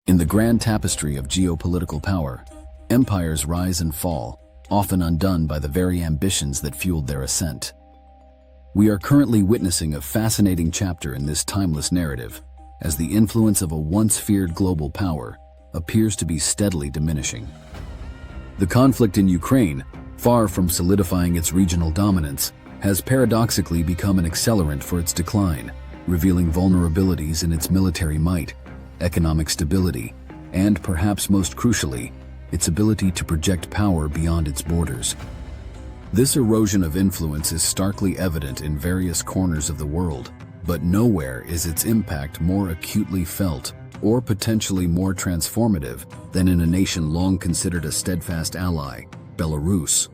In the grand tapestry of geopolitical power, empires rise and fall, often undone by the very ambitions that fueled their ascent. We are currently witnessing a fascinating chapter in this timeless narrative, as the influence of a once-feared global power appears to be steadily diminishing. The conflict in Ukraine, far from solidifying its regional dominance, has paradoxically become an accelerant for its decline, revealing vulnerabilities in its military might, economic stability, and perhaps most crucially, its ability to project power beyond its borders. This erosion of influence is starkly evident in various corners of the world, but nowhere is its impact more acutely felt or potentially more transformative than in a nation long considered a steadfast ally, Belarus.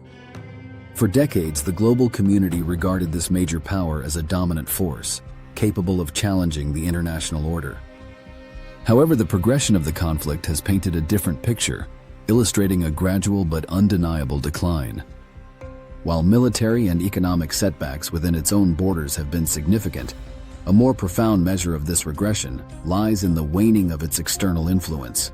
For decades, the global community regarded this major power as a dominant force, capable of challenging the international order. However, the progression of the conflict has painted a different picture, illustrating a gradual but undeniable decline. While military and economic setbacks within its own borders have been significant, a more profound measure of this regression lies in the waning of its external influence.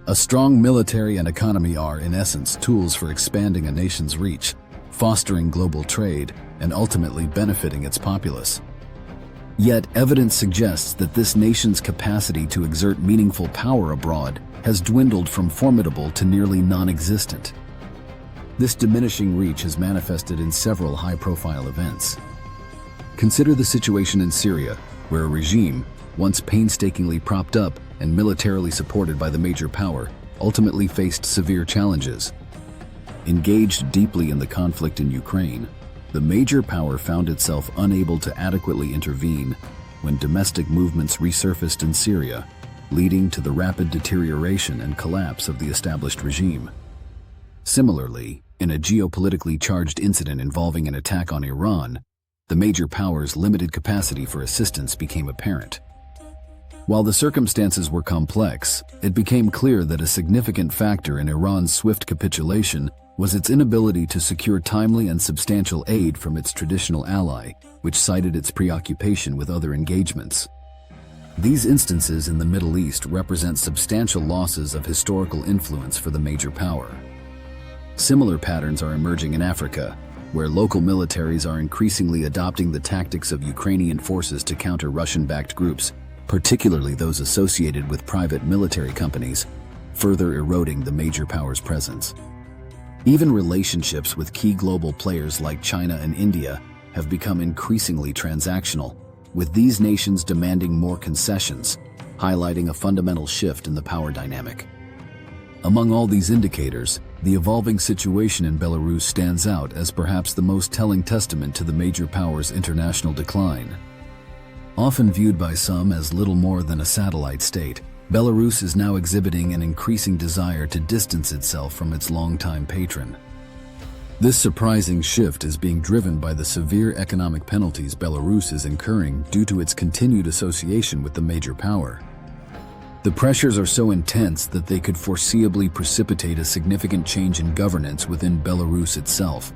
A strong military and economy are, in essence, tools for expanding a nation's reach, fostering global trade, and ultimately benefiting its populace. Yet, evidence suggests that this nation's capacity to exert meaningful power abroad has dwindled from formidable to nearly non-existent. This diminishing reach has manifested in several high-profile events. Consider the situation in Syria, where a regime, once painstakingly propped up and militarily supported by the major power, ultimately faced severe challenges. Engaged deeply in the conflict in Ukraine, the major power found itself unable to adequately intervene when domestic movements resurfaced in Syria, leading to the rapid deterioration and collapse of the established regime. Similarly, in a geopolitically charged incident involving an attack on Iran, the major power's limited capacity for assistance became apparent. While the circumstances were complex, it became clear that a significant factor in Iran's swift capitulation was its inability to secure timely and substantial aid from its traditional ally, which cited its preoccupation with other engagements. These instances in the Middle East represent substantial losses of historical influence for the major power. Similar patterns are emerging in Africa, where local militaries are increasingly adopting the tactics of Ukrainian forces to counter Russian-backed groups, particularly those associated with private military companies, further eroding the major power's presence. Even relationships with key global players like China and India have become increasingly transactional, with these nations demanding more concessions, highlighting a fundamental shift in the power dynamic. Among all these indicators, the evolving situation in Belarus stands out as perhaps the most telling testament to the major power's international decline. Often viewed by some as little more than a satellite state, Belarus is now exhibiting an increasing desire to distance itself from its longtime patron. This surprising shift is being driven by the severe economic penalties Belarus is incurring due to its continued association with the major power. The pressures are so intense that they could foreseeably precipitate a significant change in governance within Belarus itself.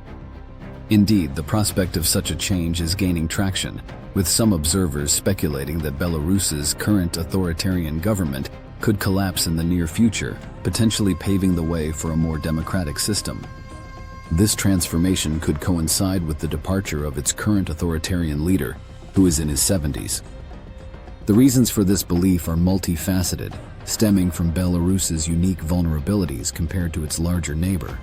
Indeed, the prospect of such a change is gaining traction, with some observers speculating that Belarus's current authoritarian government could collapse in the near future, potentially paving the way for a more democratic system. This transformation could coincide with the departure of its current authoritarian leader, who is in his 70s. The reasons for this belief are multifaceted, stemming from Belarus's unique vulnerabilities compared to its larger neighbor.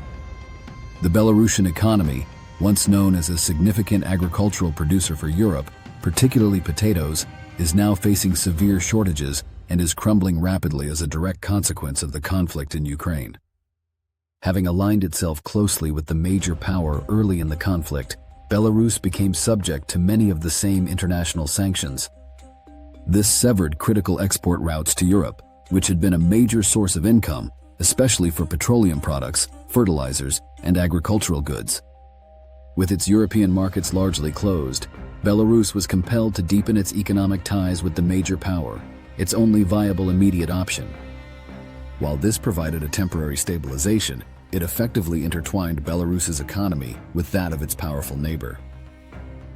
The Belarusian economy, once known as a significant agricultural producer for Europe, particularly potatoes, is now facing severe shortages and is crumbling rapidly as a direct consequence of the conflict in Ukraine. Having aligned itself closely with the major power early in the conflict, Belarus became subject to many of the same international sanctions. This severed critical export routes to Europe, which had been a major source of income, especially for petroleum products, fertilizers, and agricultural goods. With its European markets largely closed, Belarus was compelled to deepen its economic ties with the major power, its only viable immediate option. While this provided a temporary stabilization, it effectively intertwined Belarus's economy with that of its powerful neighbor.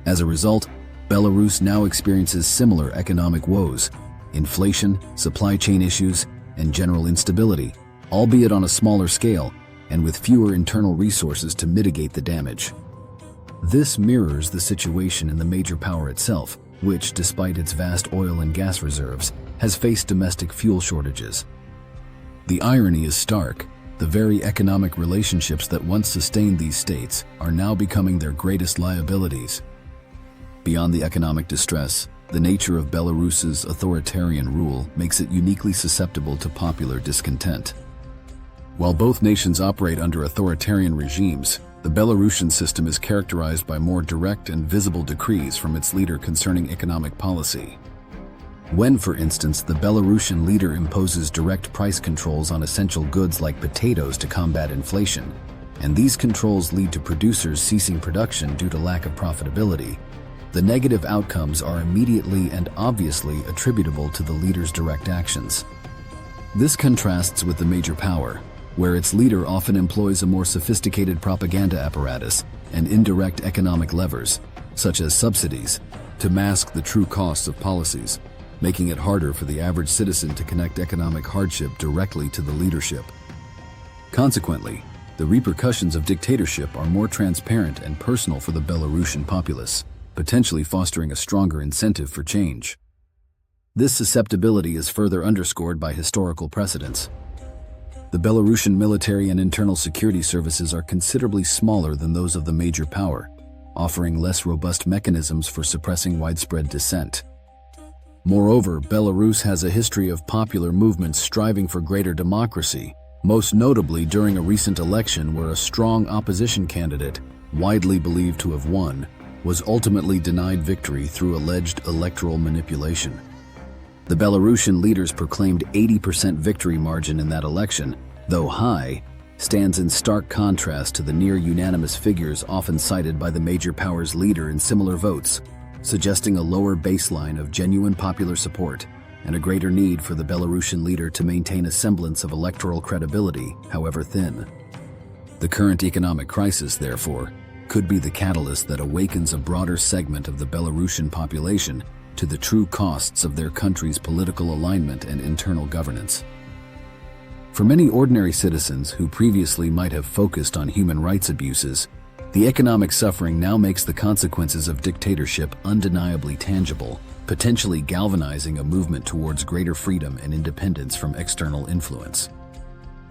As a result, Belarus now experiences similar economic woes, inflation, supply chain issues, and general instability, albeit on a smaller scale and with fewer internal resources to mitigate the damage. This mirrors the situation in the major power itself, which, despite its vast oil and gas reserves, has faced domestic fuel shortages. The irony is stark. The very economic relationships that once sustained these states are now becoming their greatest liabilities. Beyond the economic distress, the nature of Belarus's authoritarian rule makes it uniquely susceptible to popular discontent. While both nations operate under authoritarian regimes, the Belarusian system is characterized by more direct and visible decrees from its leader concerning economic policy. When, for instance, the Belarusian leader imposes direct price controls on essential goods like potatoes to combat inflation, and these controls lead to producers ceasing production due to lack of profitability, the negative outcomes are immediately and obviously attributable to the leader's direct actions. This contrasts with the major power, where its leader often employs a more sophisticated propaganda apparatus and indirect economic levers, such as subsidies, to mask the true costs of policies, making it harder for the average citizen to connect economic hardship directly to the leadership. Consequently, the repercussions of dictatorship are more transparent and personal for the Belarusian populace, potentially fostering a stronger incentive for change. This susceptibility is further underscored by historical precedents. The Belarusian military and internal security services are considerably smaller than those of the major power, offering less robust mechanisms for suppressing widespread dissent. Moreover, Belarus has a history of popular movements striving for greater democracy, most notably during a recent election where a strong opposition candidate, widely believed to have won, was ultimately denied victory through alleged electoral manipulation. The Belarusian leaders proclaimed 80% victory margin in that election, though high, stands in stark contrast to the near-unanimous figures often cited by the major power's leader in similar votes, suggesting a lower baseline of genuine popular support and a greater need for the Belarusian leader to maintain a semblance of electoral credibility, however thin. The current economic crisis, therefore, could be the catalyst that awakens a broader segment of the Belarusian population to the true costs of their country's political alignment and internal governance. For many ordinary citizens who previously might have focused on human rights abuses, the economic suffering now makes the consequences of dictatorship undeniably tangible, potentially galvanizing a movement towards greater freedom and independence from external influence.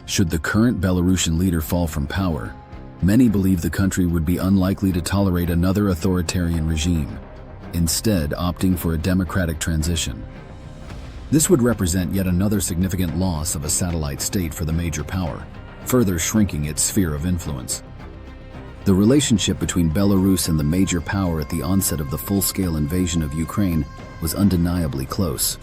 Should the current Belarusian leader fall from power, many believe the country would be unlikely to tolerate another authoritarian regime, instead opting for a democratic transition. This would represent yet another significant loss of a satellite state for the major power, further shrinking its sphere of influence. The relationship between Belarus and the major power at the onset of the full-scale invasion of Ukraine was undeniably close.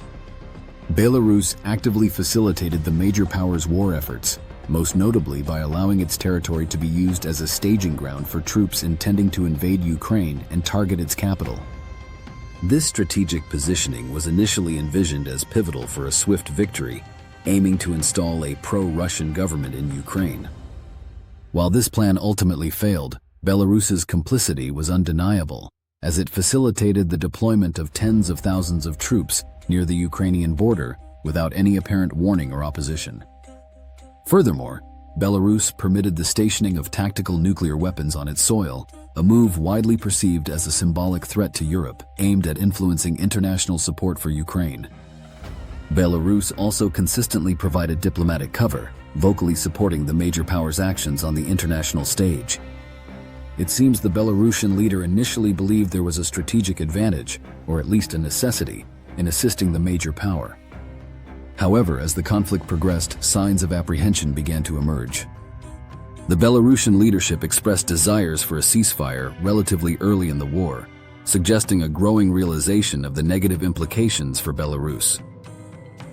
Belarus actively facilitated the major power's war efforts, most notably by allowing its territory to be used as a staging ground for troops intending to invade Ukraine and target its capital. This strategic positioning was initially envisioned as pivotal for a swift victory, aiming to install a pro-Russian government in Ukraine. While this plan ultimately failed, Belarus's complicity was undeniable, as it facilitated the deployment of tens of thousands of troops near the Ukrainian border without any apparent warning or opposition. Furthermore, Belarus permitted the stationing of tactical nuclear weapons on its soil, a move widely perceived as a symbolic threat to Europe aimed at influencing international support for Ukraine. Belarus also consistently provided diplomatic cover, vocally supporting the major power's actions on the international stage. It seems the Belarusian leader initially believed there was a strategic advantage, or at least a necessity, in assisting the major power. However, as the conflict progressed, signs of apprehension began to emerge. The Belarusian leadership expressed desires for a ceasefire relatively early in the war, suggesting a growing realization of the negative implications for Belarus.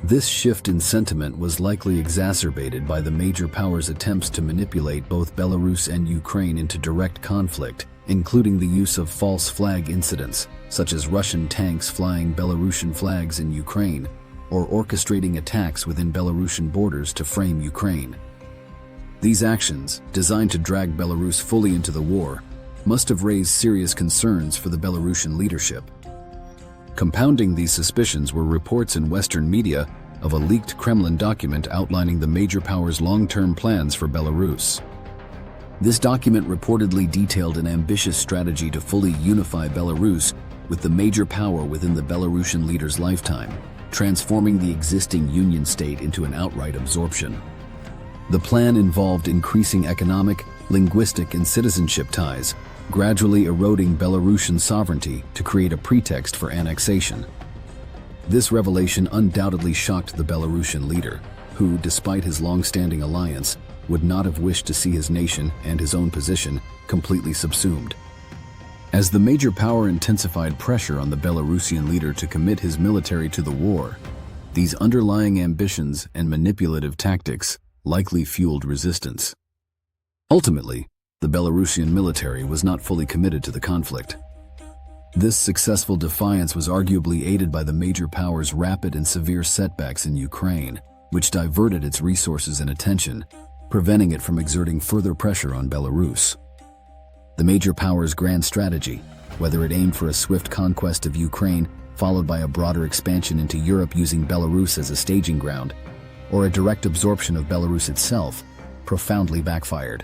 This shift in sentiment was likely exacerbated by the major powers' attempts to manipulate both Belarus and Ukraine into direct conflict, including the use of false flag incidents, such as Russian tanks flying Belarusian flags in Ukraine, or orchestrating attacks within Belarusian borders to frame Ukraine. These actions, designed to drag Belarus fully into the war, must have raised serious concerns for the Belarusian leadership. Compounding these suspicions were reports in Western media of a leaked Kremlin document outlining the major power's long-term plans for Belarus. This document reportedly detailed an ambitious strategy to fully unify Belarus with the major power within the Belarusian leader's lifetime, transforming the existing union state into an outright absorption. The plan involved increasing economic, linguistic, and citizenship ties, gradually eroding Belarusian sovereignty to create a pretext for annexation. This revelation undoubtedly shocked the Belarusian leader, who, despite his long-standing alliance, would not have wished to see his nation and his own position completely subsumed. As the major power intensified pressure on the Belarusian leader to commit his military to the war, these underlying ambitions and manipulative tactics likely fueled resistance. Ultimately, the Belarusian military was not fully committed to the conflict. This successful defiance was arguably aided by the major power's rapid and severe setbacks in Ukraine, which diverted its resources and attention, preventing it from exerting further pressure on Belarus. The major power's grand strategy, whether it aimed for a swift conquest of Ukraine followed by a broader expansion into Europe using Belarus as a staging ground, or a direct absorption of Belarus itself, profoundly backfired.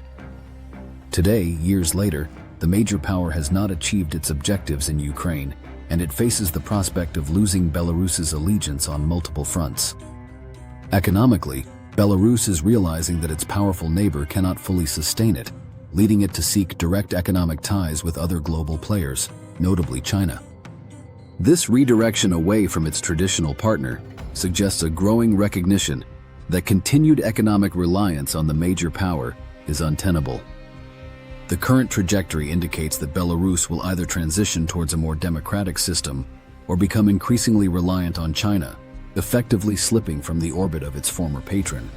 Today, years later, the major power has not achieved its objectives in Ukraine, and it faces the prospect of losing Belarus's allegiance on multiple fronts. Economically, Belarus is realizing that its powerful neighbor cannot fully sustain it, leading it to seek direct economic ties with other global players, notably China. This redirection away from its traditional partner suggests a growing recognition that continued economic reliance on the major power is untenable. The current trajectory indicates that Belarus will either transition towards a more democratic system or become increasingly reliant on China, effectively slipping from the orbit of its former patron.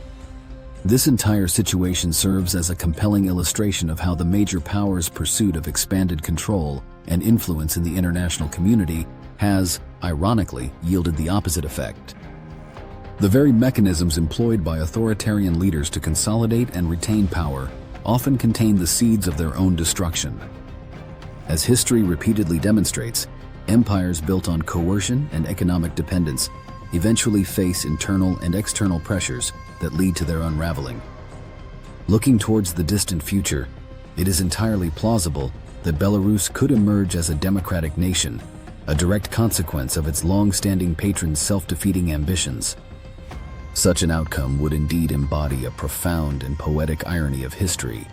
This entire situation serves as a compelling illustration of how the major power's pursuit of expanded control and influence in the international community has, ironically, yielded the opposite effect. The very mechanisms employed by authoritarian leaders to consolidate and retain power often contain the seeds of their own destruction. As history repeatedly demonstrates, empires built on coercion and economic dependence eventually face internal and external pressures that lead to their unraveling. Looking towards the distant future, it is entirely plausible that Belarus could emerge as a democratic nation, a direct consequence of its long-standing patron's self-defeating ambitions. Such an outcome would indeed embody a profound and poetic irony of history,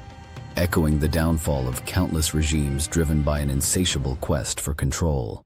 echoing the downfall of countless regimes driven by an insatiable quest for control.